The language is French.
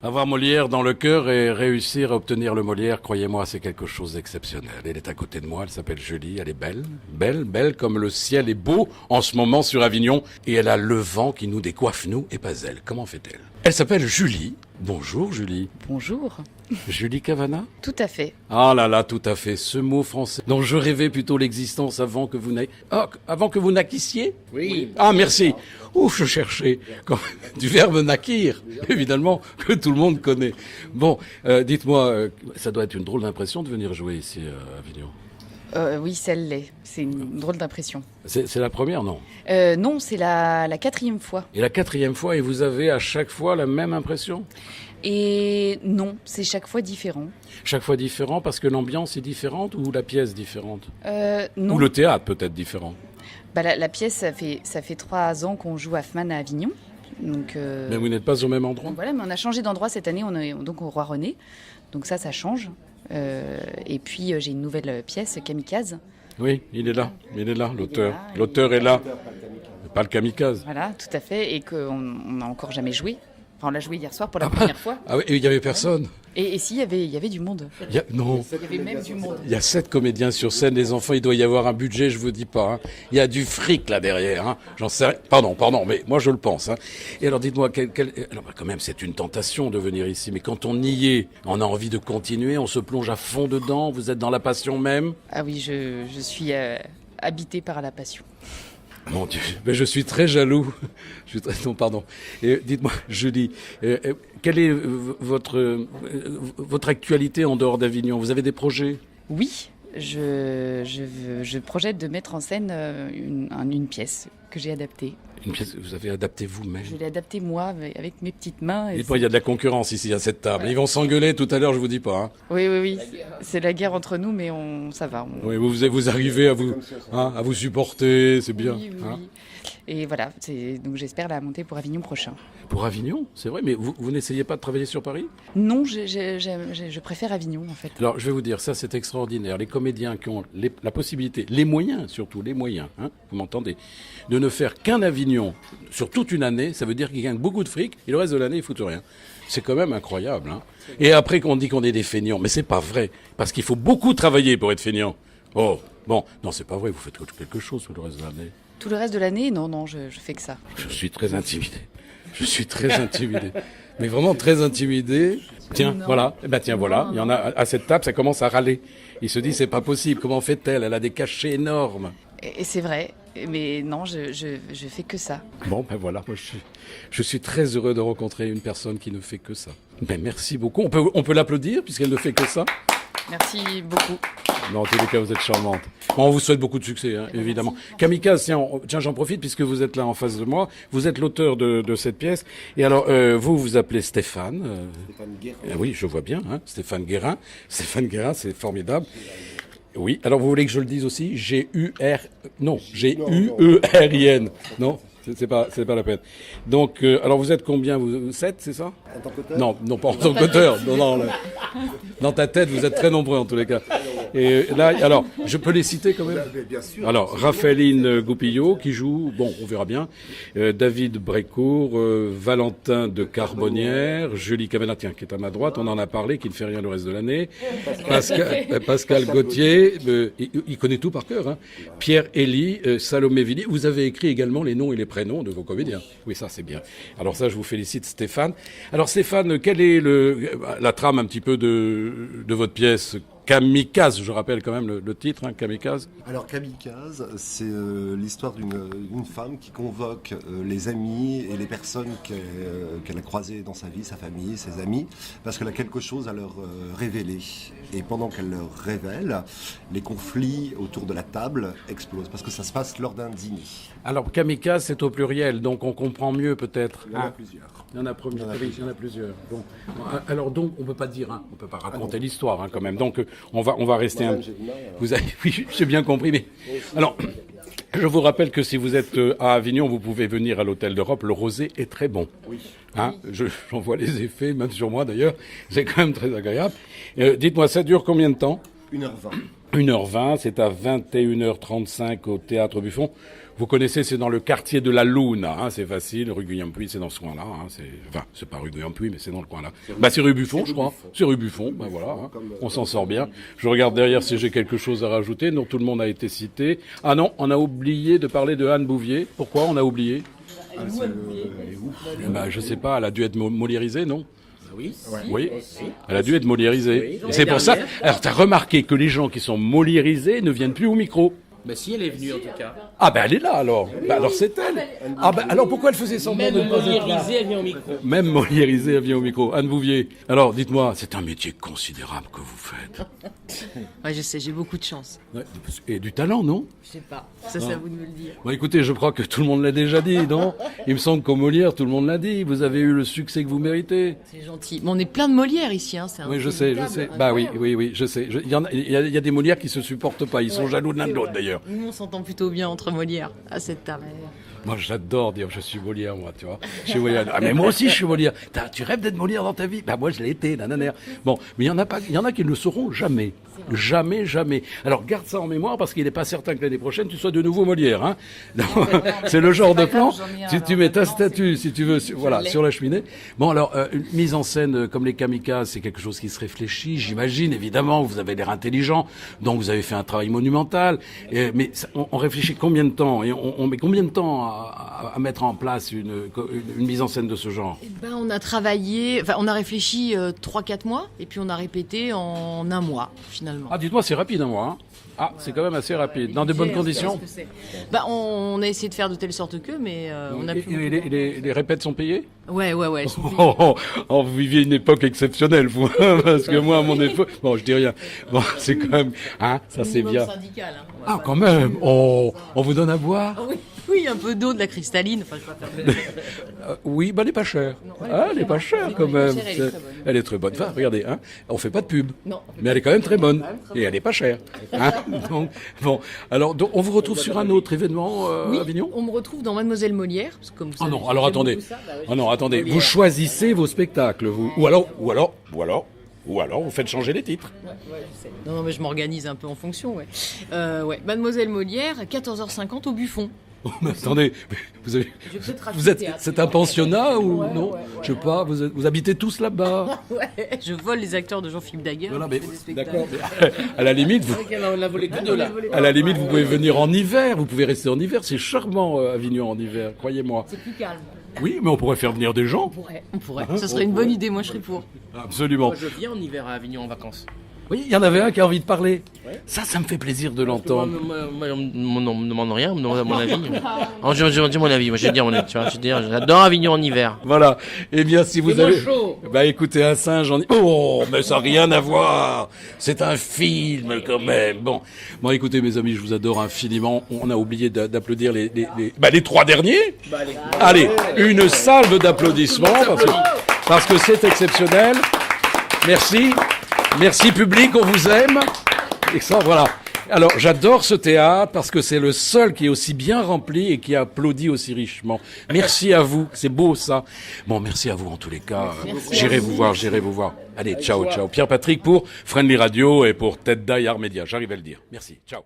Avoir Molière dans le cœur et réussir à obtenir le Molière, croyez-moi, c'est quelque chose d'exceptionnel. Elle est à côté de moi, elle s'appelle Julie, elle est belle, belle, belle comme le ciel est beau en ce moment sur Avignon. Et elle a le vent qui nous décoiffe, nous, et pas elle. Comment fait-elle? Elle s'appelle Julie. Bonjour Julie. Bonjour. Julie Cavana? Tout à fait. Ah là là, tout à fait, ce mot français dont je rêvais plutôt l'existence avant que vous avant que vous naquissiez? Oui. Ah, merci. Ouf, je cherchais du verbe naquir, évidemment, que tout le monde connaît. Bon, dites-moi, ça doit être une drôle d'impression de venir jouer ici à Avignon. Oui, celle-là. C'est une drôle d'impression. C'est la première, non? Non, c'est la quatrième fois. Et la quatrième fois, et vous avez à chaque fois la même impression? Et non, c'est chaque fois différent. Chaque fois différent parce que l'ambiance est différente ou la pièce différente? Non. Ou le théâtre peut-être différent? La pièce, ça fait 3 ans qu'on joue Hoffmann à Avignon. Donc, Mais vous n'êtes pas au même endroit? donc voilà, mais on a changé d'endroit cette année, on est donc au Roi René. Donc ça change. Et puis j'ai une nouvelle pièce, Kamikaze. Oui, il est là, l'auteur. là, L'auteur est là, pas le kamikaze. Voilà, tout à fait. Et qu'on n'a encore jamais joué. Enfin, on l'a joué hier soir pour la première fois. Ah oui, et il y avait personne? Et si, il y avait du monde. Non. Il y avait même du monde. Il y a 7 comédiens sur scène, les enfants, il doit y avoir un budget, je vous dis pas. Hein. Il y a du fric là derrière. Hein. J'en sais rien. Pardon, mais moi je le pense. Hein. Et alors dites-moi, alors quand même c'est une tentation de venir ici, mais quand on y est, on a envie de continuer, on se plonge à fond dedans, vous êtes dans la passion même? Ah oui, je suis habitée par la passion. Mon Dieu, mais je suis très jaloux. Non, pardon. Et dites-moi, Julie, quelle est votre actualité en dehors d'Avignon? Vous avez des projets? Oui, je projette de mettre en scène une pièce que j'ai adaptée. Une pièce que vous avez adaptée vous-même? Je l'ai adaptée moi avec mes petites mains. Dites-moi, il y a de la concurrence ici à cette table. Ils vont s'engueuler tout à l'heure, je vous dis pas. Hein. Oui. C'est la guerre entre nous, mais ça va. Oui, vous arrivez à vous supporter, c'est bien. Oui. Hein. Et voilà, donc j'espère la monter pour Avignon prochain. Pour Avignon, c'est vrai, mais vous n'essayez pas de travailler sur Paris? Non, je préfère Avignon en fait. Alors, je vais vous dire, ça c'est extraordinaire. Les comédiens qui ont la possibilité, les moyens surtout, hein, vous m'entendez, de ne faire qu'un Avignon sur toute une année, ça veut dire qu'ils gagnent beaucoup de fric et le reste de l'année, ils foutent rien. C'est quand même incroyable. Hein. Et après qu'on dit qu'on est des feignants, mais c'est pas vrai, parce qu'il faut beaucoup travailler pour être feignant. Oh, bon, non, c'est pas vrai, vous faites quelque chose pour le reste de l'année. Tout le reste de l'année, non, je fais que ça. Je suis très intimidé. Mais vraiment très intimidé. Tiens, Non. voilà. Eh ben tiens, voilà. Il y en a à cette table, ça commence à râler. Il se dit, c'est pas possible. Comment fait-elle? Elle a des cachets énormes. Et c'est vrai, mais non, je fais que ça. Bon, ben voilà. Moi, je suis très heureux de rencontrer une personne qui ne fait que ça. Ben merci beaucoup. On peut l'applaudir puisqu'elle ne fait que ça. Merci beaucoup. Non, en tous les cas, vous êtes charmante. Bon, on vous souhaite beaucoup de succès, hein, évidemment. Kamikaze, tiens, j'en profite puisque vous êtes là en face de moi. Vous êtes l'auteur de cette pièce. Et alors, vous appelez Stéphane. Stéphane Guérin. Oui, je vois bien, hein, Stéphane Guérin. Stéphane Guérin, c'est formidable. Oui, alors vous voulez que je le dise aussi? G-U-E-R-I-N. Non, c'est pas la peine. Donc, alors vous êtes combien? Vous 7, c'est ça? En tant qu'auteur? Non, pas en tant qu'auteur. Non, dans ta tête, vous êtes très nombreux en tous les cas. Et là, alors, je peux les citer quand même? Bien sûr. Alors, Raphaëline Goupillot qui joue, bon, on verra bien, David Brécourt, Valentin de Carbonnière, Julie Cavana, tiens, qui est à ma droite, on en a parlé, qui ne fait rien le reste de l'année, Pascal Gauthier, il connaît tout par cœur, hein. Pierre Elie, Salomé Villiers, vous avez écrit également les noms et les prénoms de vos comédiens. Oui, ça c'est bien. Alors ça, je vous félicite Stéphane. Alors Stéphane, quelle est la trame un petit peu de votre pièce Kamikaze, je rappelle quand même le titre, hein, Kamikaze. Alors Kamikaze, c'est l'histoire d'une femme qui convoque les amis et les personnes qu'elle a croisées dans sa vie, sa famille, ses amis, parce qu'elle a quelque chose à leur révéler. Et pendant qu'elle leur révèle, les conflits autour de la table explosent, parce que ça se passe lors d'un dîner. Alors Kamikaze, c'est au pluriel, donc on comprend mieux peut-être. Il y en a plusieurs. Il y en a plusieurs. Bon. Alors donc, on peut pas dire, hein, on peut pas raconter l'histoire hein, quand même. Donc on va rester un. Oui, j'ai bien compris, mais alors. Je vous rappelle que si vous êtes à Avignon, vous pouvez venir à l'Hôtel d'Europe. Le rosé est très bon. Oui. Hein, j'en vois les effets, même sur moi d'ailleurs. C'est quand même très agréable. Dites-moi, ça dure combien de temps? 1h20. 1h20, c'est à 21h35 au Théâtre Buffon. Vous connaissez, c'est dans le quartier de la Luna, hein, c'est facile. Rue Guillaume-Puy, c'est dans ce coin-là. Hein, c'est pas rue Guillaume-Puy, mais c'est dans le coin-là. C'est rue Buffon, je crois. C'est rue Buffon, ben voilà. Hein, on s'en sort bien. Je regarde derrière si j'ai quelque chose à rajouter. Non, tout le monde a été cité. Ah non, on a oublié de parler de Anne Bouvier. Pourquoi on a oublié? Je sais pas, elle a dû être moliérisée, non? Oui. Oui. Elle a dû être moliérisée. Et c'est pour ça. Alors, t'as remarqué que les gens qui sont moliérisés ne viennent plus au micro. Bah si, elle est venue en tout cas. Ah ben elle est là alors. Alors c'est elle. Ah ben alors pourquoi elle faisait semblant de ne pas être là? Moliérisée, elle vient au micro. Même moliérisée, elle vient au micro. Anne Bouvier. Alors dites-moi, c'est un métier considérable que vous faites. Ouais, je sais, j'ai beaucoup de chance. Ouais, et du talent, non? Je sais pas. Ça, c'est à vous de me le dire. Bon, écoutez, je crois que tout le monde l'a déjà dit, non? Il me semble qu'au Molière, tout le monde l'a dit. Vous avez eu le succès que vous méritez. C'est gentil. Mais on est plein de Molières ici, hein. C'est un Oui, je peu sais, une je table sais. Bah oui, incroyable. oui, je sais. Il y a des Molières qui se supportent pas. Ils sont jaloux de l'un de l'autre, d'ailleurs. Nous, on s'entend plutôt bien entre Molières à cette table. Moi, j'adore dire je suis Molière, moi, tu vois. Je suis Molière. Ah, mais moi aussi, je suis Molière. Tu rêves d'être Molière dans ta vie? Bah, moi, je l'ai été, nanana. Bon, mais il y en a qui ne le sauront jamais. Jamais, jamais. Alors, garde ça en mémoire parce qu'il n'est pas certain que l'année prochaine, tu sois de nouveau Molière, hein. C'est le genre de plan. Tu mets ta statue, si tu veux, voilà, sur la cheminée. Bon, alors, une mise en scène comme les Kamikazes, c'est quelque chose qui se réfléchit, j'imagine, évidemment. Vous avez l'air intelligent. Donc, vous avez fait un travail monumental. Mais on réfléchit combien de temps? Et on met combien de temps à mettre en place une mise en scène de ce genre? On a travaillé, on a réfléchi 3-4 mois, et puis on a répété en un mois, finalement. Ah, dites-moi, c'est rapide, un mois, hein? Ah, c'est quand même assez rapide. Dans de bonnes conditions? On a essayé de faire de telle sorte que, mais on a pu... Les répètes sont payées? Ouais. Vous viviez une époque exceptionnelle, vous, parce que moi, à mon époque... Bon, je dis rien. Bon, c'est quand même... Hein, ça c'est bien. Syndical, hein. Ah, quand même. Oh, on vous donne à boire? Oui, un peu d'eau, de la cristalline. Enfin, je vais pas faire Oui, elle est pas chère. Elle est pas chère quand même. Elle est très bonne. Enfin, regardez, hein, on fait pas de pub. Non. Mais elle est quand même très bonne. Et elle est pas chère. Hein. Donc, bon. Alors, on vous retrouve sur un autre événement à Avignon? On me retrouve dans Mademoiselle Molière. Parce que comme vous savez, non, alors j'aime attendez. beaucoup ça. Ah non, attendez. Vous choisissez vos spectacles, vous. Ou alors, vous faites changer les titres. Ouais, je sais. Non, mais je m'organise un peu en fonction, ouais. Mademoiselle Molière, 14h50 au Buffon. Oh, mais attendez, c'est un pensionnat ou non? Je sais pas, vous habitez tous là-bas? Ouais, je vole les acteurs de Jean-Philippe Daguerre. Voilà, mais d'accord. À la limite, On a volé que deux là. à la limite, vous pouvez venir en hiver. Vous pouvez rester en hiver. C'est charmant, Avignon en hiver, croyez-moi. C'est plus calme. Oui, mais on pourrait faire venir des gens. On pourrait. Ce serait une bonne idée, moi je serais pour. Absolument. Moi, je viens en hiver à Avignon en vacances. Oui, il y en avait un qui a envie de parler. Ça me fait plaisir de l'entendre. Moi, on me demande rien, on me demande mon avis. Je dis mon avis, moi je vais dire mon avis, tu vois. Je veux dire, j'adore Avignon en hiver. Voilà. Eh bien, si vous C'est avez... chaud. Bah écoutez, un singe en... Oh, mais ça n'a rien à voir. C'est un film quand même. Bon, écoutez mes amis, je vous adore infiniment. On a oublié d'applaudir les trois derniers. Allez, une salve d'applaudissements parce que c'est exceptionnel. Merci. Merci public, on vous aime. Et ça, voilà. Alors, j'adore ce théâtre parce que c'est le seul qui est aussi bien rempli et qui applaudit aussi richement. Merci à vous, c'est beau ça. Bon, merci à vous en tous les cas. J'irai vous voir. Allez, ciao. Pierre Patrick pour Friendly Radio et pour Ted Dye Art Media. J'arrive à le dire. Merci, ciao.